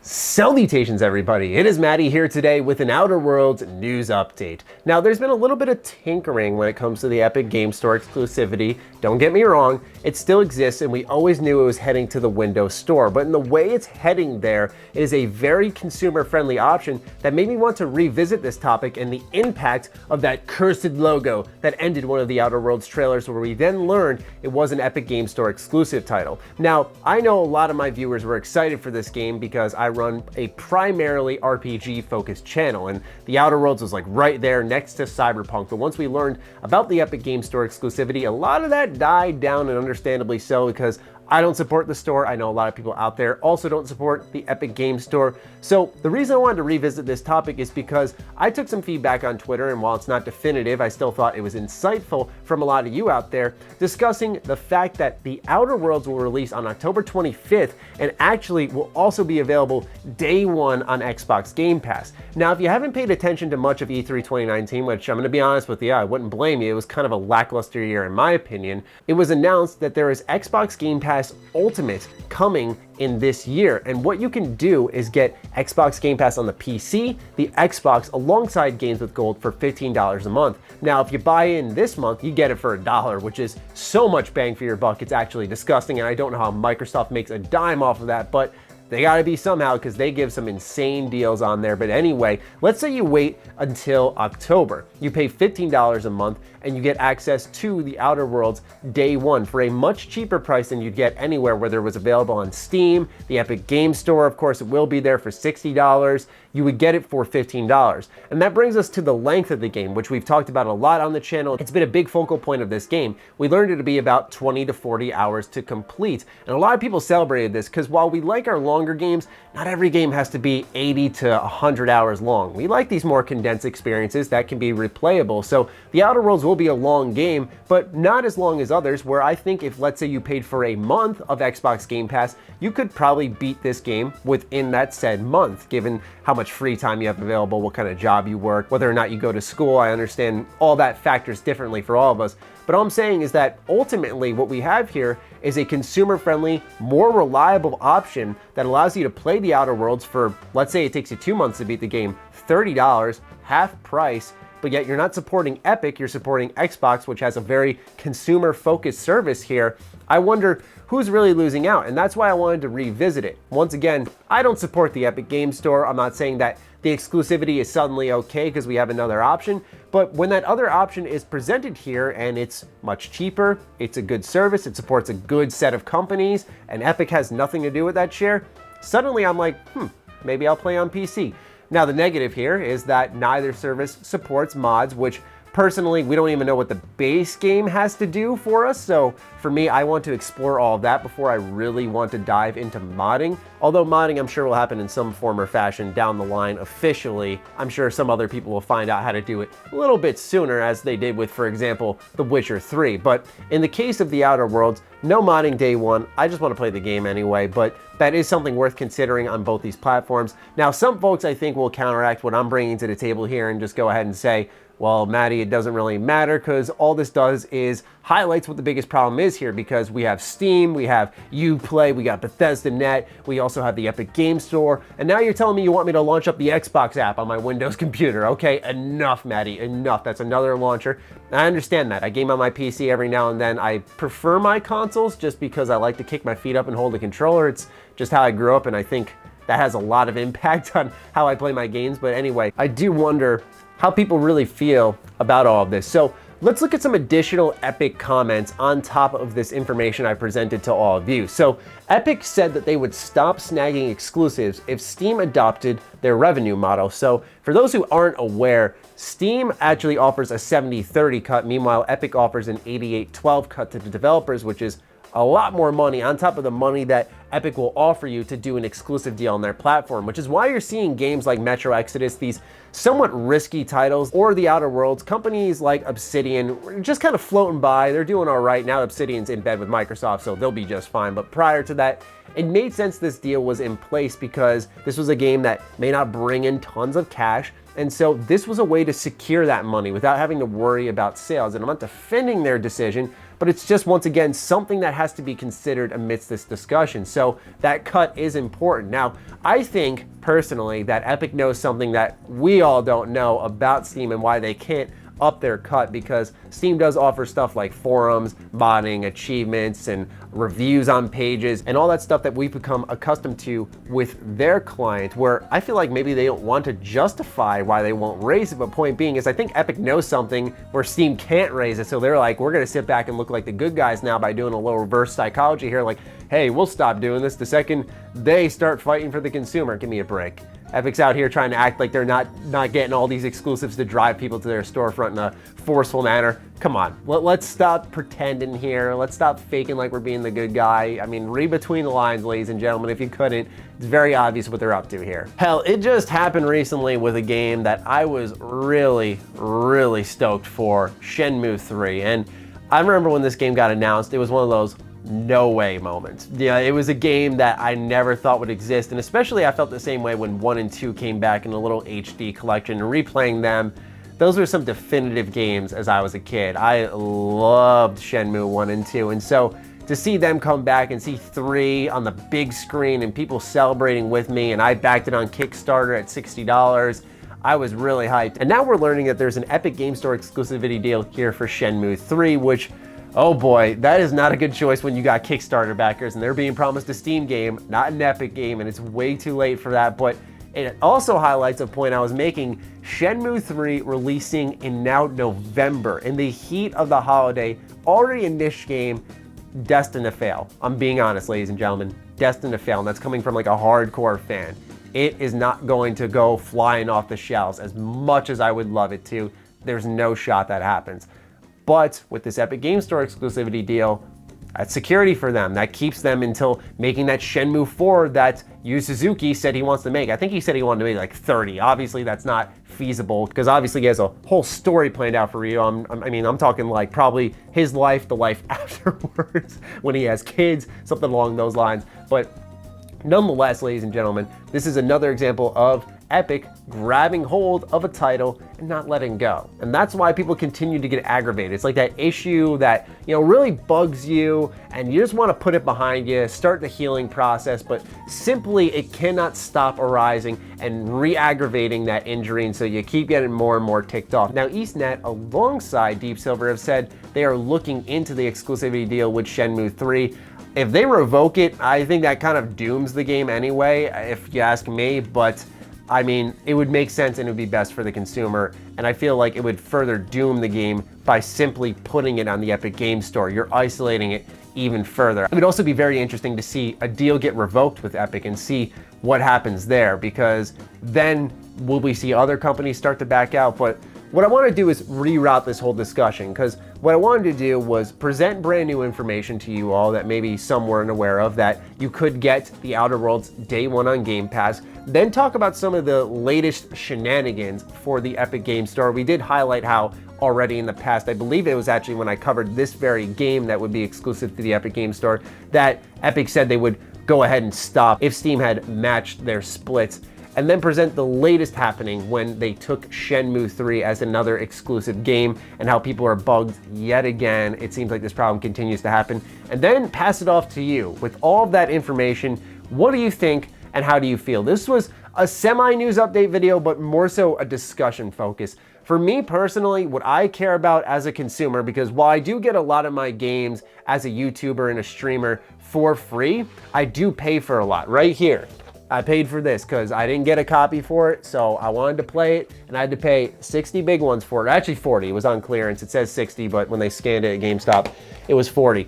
Salutations everybody, it is Matty here today with an Outer Worlds news update. Now there's been a little bit of tinkering when it comes to the Epic Game Store exclusivity. Don't get me wrong, it still exists and we always knew it was heading to the Windows Store, but in the way it's heading there, it is a very consumer friendly option that made me want to revisit this topic and the impact of that cursed logo that ended one of the Outer Worlds trailers, where we then learned it was an Epic Game Store exclusive title. Now, I know a lot of my viewers were excited for this game because I run a primarily RPG focused channel and the Outer Worlds was like right there next to Cyberpunk. But once we learned about the Epic Game Store exclusivity, a lot of that died down, and understandably so, because I don't support the store. I know a lot of people out there also don't support the Epic Game Store. So the reason I wanted to revisit this topic is because I took some feedback on Twitter, and while it's not definitive, I still thought it was insightful from a lot of you out there, discussing the fact that the Outer Worlds will release on October 25th and actually will also be available day one on Xbox Game Pass. Now, if you haven't paid attention to much of E3 2019, which I'm going to be honest with you, I wouldn't blame you, it was kind of a lackluster year in my opinion, it was announced that there is Xbox Game Pass Ultimate coming in this year, and what you can do is get Xbox Game Pass on the PC, the Xbox, alongside Games with Gold for $15 a month. Now, if you buy in this month, you get it for $1, which is so much bang for your buck, it's actually disgusting, and I don't know how Microsoft makes a dime off of that, but they gotta be somehow, because they give some insane deals on there. But anyway, let's say you wait until October. You pay $15 a month and you get access to the Outer Worlds day one for a much cheaper price than you'd get anywhere, whether it was available on Steam, the Epic Game Store, of course, it will be there for $60. You would get it for $15. And that brings us to the length of the game, which we've talked about a lot on the channel. It's been a big focal point of this game. We learned it to be about 20 to 40 hours to complete. And a lot of people celebrated this because while we like our longer games, not every game has to be 80 to 100 hours long. We like these more condensed experiences that can be replayable. So the Outer Worlds will be a long game, but not as long as others, where I think if, let's say, you paid for a month of Xbox Game Pass, you could probably beat this game within that said month, given how much free time you have available, what kind of job you work, whether or not you go to school. I understand all that factors differently for all of us. But all I'm saying is that ultimately what we have here is a consumer-friendly, more reliable option that allows you to play the Outer Worlds for, let's say it takes you 2 months to beat the game, $30, half price, but yet you're not supporting Epic, you're supporting Xbox, which has a very consumer-focused service here. I wonder who's really losing out, and that's why I wanted to revisit it. Once again, I don't support the Epic Game Store. I'm not saying that the exclusivity is suddenly okay because we have another option, but when that other option is presented here and it's much cheaper, it's a good service, it supports a good set of companies, and Epic has nothing to do with that share, suddenly I'm like, maybe I'll play on PC. Now, the negative here is that neither service supports mods, which personally, we don't even know what the base game has to do for us. So for me, I want to explore all of that before I really want to dive into modding. Although modding, I'm sure will happen in some form or fashion down the line officially. I'm sure some other people will find out how to do it a little bit sooner, as they did with, for example, The Witcher 3. But in the case of the Outer Worlds, no modding day one. I just want to play the game anyway, but that is something worth considering on both these platforms. Now, some folks I think will counteract what I'm bringing to the table here and just go ahead and say, well, Matty, it doesn't really matter, because all this does is highlights what the biggest problem is here, because we have Steam, we have Uplay, we got Bethesda Net, we also have the Epic Game Store, and now you're telling me you want me to launch up the Xbox app on my Windows computer. Okay, enough, Matty, enough. That's another launcher. I understand that. I game on my PC every now and then. I prefer my consoles just because I like to kick my feet up and hold the controller. It's just how I grew up, and I think that has a lot of impact on how I play my games. But anyway, I do wonder how people really feel about all of this. So let's look at some additional Epic comments on top of this information I presented to all of you. So Epic said that they would stop snagging exclusives if Steam adopted their revenue model. So for those who aren't aware, Steam actually offers a 70-30 cut. Meanwhile, Epic offers an 88-12 cut to the developers, which is a lot more money on top of the money that Epic will offer you to do an exclusive deal on their platform, which is why you're seeing games like Metro Exodus, these somewhat risky titles, or the Outer Worlds. Companies like Obsidian just kind of floating by. They're doing all right. Now Obsidian's in bed with Microsoft, so they'll be just fine. But prior to that, it made sense this deal was in place because this was a game that may not bring in tons of cash. And so this was a way to secure that money without having to worry about sales. And I'm not defending their decision, but it's just, once again, something that has to be considered amidst this discussion. So that cut is important. Now, I think personally that Epic knows something that we all don't know about Steam and why they can't up their cut, because Steam does offer stuff like forums, modding, achievements, and reviews on pages, and all that stuff that we've become accustomed to with their client, where I feel like maybe they don't want to justify why they won't raise it, but point being is I think Epic knows something where Steam can't raise it, so they're like, we're gonna sit back and look like the good guys now by doing a little reverse psychology here, like, hey, we'll stop doing this the second they start fighting for the consumer. Give me a break. Epic's out here trying to act like they're not getting all these exclusives to drive people to their storefront in a forceful manner. Come on, let's stop pretending here. Let's stop faking like we're being the good guy. I mean, read between the lines, ladies and gentlemen. If you couldn't, it's very obvious what they're up to here. Hell, it just happened recently with a game that I was really, really stoked for, Shenmue III. And I remember when this game got announced, it was one of those no way moments. Yeah, it was a game that I never thought would exist, and especially I felt the same way when 1 and 2 came back in a little HD collection, and replaying them, those were some definitive games as I was a kid. I loved Shenmue 1 and 2, and so to see them come back and see 3 on the big screen and people celebrating with me, and I backed it on Kickstarter at $60, I was really hyped. And now we're learning that there's an Epic Game Store exclusivity deal here for Shenmue 3, which, oh boy, that is not a good choice when you got Kickstarter backers and they're being promised a Steam game, not an Epic game, and it's way too late for that. But it also highlights a point I was making. Shenmue 3 releasing in now November, in the heat of the holiday, already a niche game, destined to fail. I'm being honest, ladies and gentlemen, destined to fail, and that's coming from like a hardcore fan. It is not going to go flying off the shelves as much as I would love it to. There's no shot that happens. But with this Epic Game Store exclusivity deal, that's security for them. That keeps them until making that Shenmue 4 that Yu Suzuki said he wants to make. I think he said he wanted to make like 30. Obviously, that's not feasible because obviously he has a whole story planned out for Ryu. I'm talking like probably his life, the life afterwards, when he has kids, something along those lines. But nonetheless, ladies and gentlemen, this is another example of Epic grabbing hold of a title and not letting go. And that's why people continue to get aggravated. It's like that issue that, really bugs you and you just want to put it behind you, start the healing process, but simply it cannot stop arising and re-aggravating that injury, and so you keep getting more and more ticked off. Now, EastNet alongside Deep Silver have said they are looking into the exclusivity deal with Shenmue 3. If they revoke it, I think that kind of dooms the game anyway, if you ask me, but I mean, it would make sense and it would be best for the consumer, and I feel like it would further doom the game by simply putting it on the Epic Game Store. You're isolating it even further. It would also be very interesting to see a deal get revoked with Epic and see what happens there, because then will we see other companies start to back out? But what I want to do is reroute this whole discussion, because what I wanted to do was present brand new information to you all that maybe some weren't aware of, that you could get the Outer Worlds day one on Game Pass, then talk about some of the latest shenanigans for the Epic Game Store. We did highlight how already in the past, I believe it was actually when I covered this very game that would be exclusive to the Epic Game Store, that Epic said they would go ahead and stop if Steam had matched their splits, and then present the latest happening when they took Shenmue 3 as another exclusive game and how people are bugged yet again. It seems like this problem continues to happen. And then pass it off to you. With all of that information, what do you think and how do you feel? This was a semi-news update video, but more so a discussion focus. For me personally, what I care about as a consumer, because while I do get a lot of my games as a YouTuber and a streamer for free, I do pay for a lot. Right here, I paid for this because I didn't get a copy for it, so I wanted to play it, and I had to pay 60 big ones for it. Actually 40, it was on clearance. It says 60, but when they scanned it at GameStop, it was 40.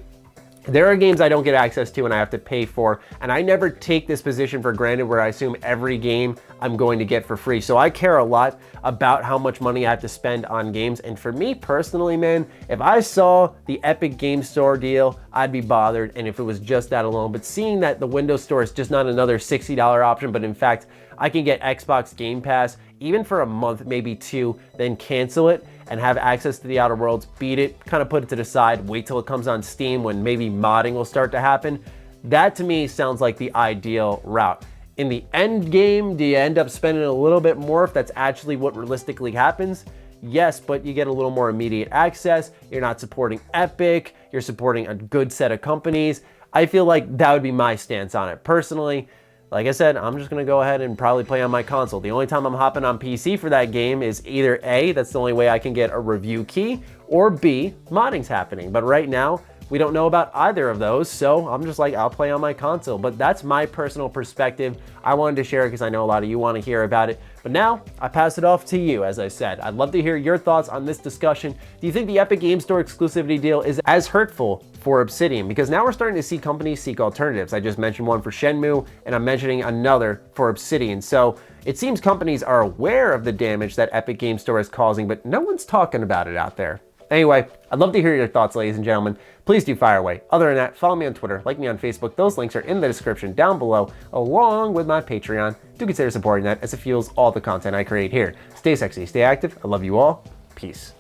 There are games I don't get access to and I have to pay for, and I never take this position for granted where I assume every game I'm going to get for free. So I care a lot about how much money I have to spend on games, and for me personally, man, if I saw the Epic Game Store deal, I'd be bothered, and if it was just that alone. But seeing that the Windows Store is just not another $60 option, but in fact, I can get Xbox Game Pass even for a month, maybe 2, then cancel it and have access to the Outer Worlds, beat it, kind of put it to the side, wait till it comes on Steam when maybe modding will start to happen. That to me sounds like the ideal route. In the end game, do you end up spending a little bit more if that's actually what realistically happens? Yes, but you get a little more immediate access. You're not supporting Epic. You're supporting a good set of companies. I feel like that would be my stance on it. Personally, like I said, I'm just gonna go ahead and probably play on my console. The only time I'm hopping on PC for that game is either A, that's the only way I can get a review key, or B, modding's happening. But right now, we don't know about either of those, so I'm just like, I'll play on my console. But that's my personal perspective. I wanted to share it because I know a lot of you want to hear about it. But now, I pass it off to you, as I said. I'd love to hear your thoughts on this discussion. Do you think the Epic Game Store exclusivity deal is as hurtful for Obsidian? Because now we're starting to see companies seek alternatives. I just mentioned one for Shenmue, and I'm mentioning another for Obsidian. So it seems companies are aware of the damage that Epic Game Store is causing, but no one's talking about it out there. Anyway, I'd love to hear your thoughts, ladies and gentlemen. Please do fire away. Other than that, follow me on Twitter, like me on Facebook. Those links are in the description down below, along with my Patreon. Do consider supporting that as it fuels all the content I create here. Stay sexy, stay active. I love you all. Peace.